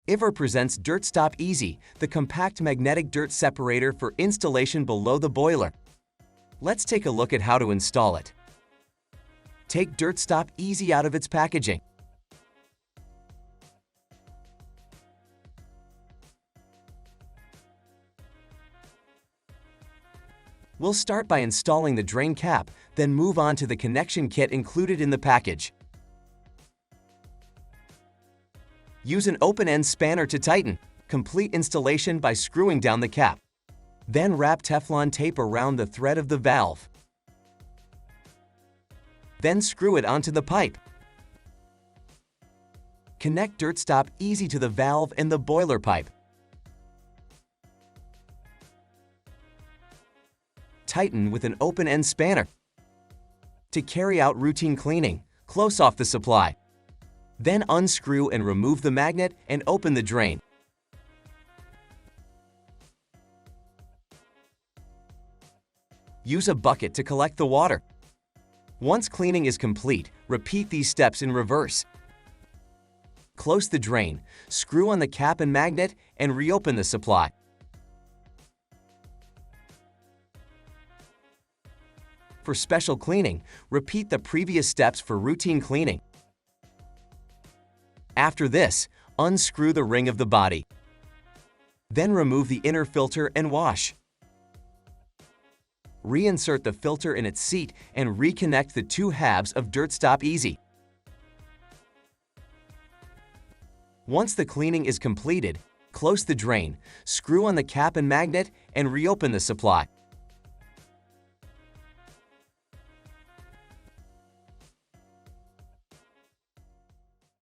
Iver presents DirtStop Easy, the compact magnetic dirt separator for installation below the boiler. Let's take a look at how to install it. Take DirtStop Easy out of its packaging. We'll start by installing the drain cap, then move on to the connection kit included in the package. Use an open-end spanner to tighten. Complete installation by screwing down the cap. Then wrap Teflon tape around the thread of the valve. Then screw it onto the pipe. Connect DirtStop Easy to the valve and the boiler pipe. Tighten with an open-end spanner. To carry out routine cleaning, close off the supply. Then unscrew and remove the magnet and open the drain. Use a bucket to collect the water. Once cleaning is complete, repeat these steps in reverse. Close the drain, screw on the cap and magnet, and reopen the supply. For special cleaning, repeat the previous steps for routine cleaning. After this, unscrew the ring of the body. Then remove the inner filter and wash. Reinsert the filter in its seat and reconnect the two halves of DirtStop Easy. Once the cleaning is completed, close the drain, screw on the cap and magnet, and reopen the supply.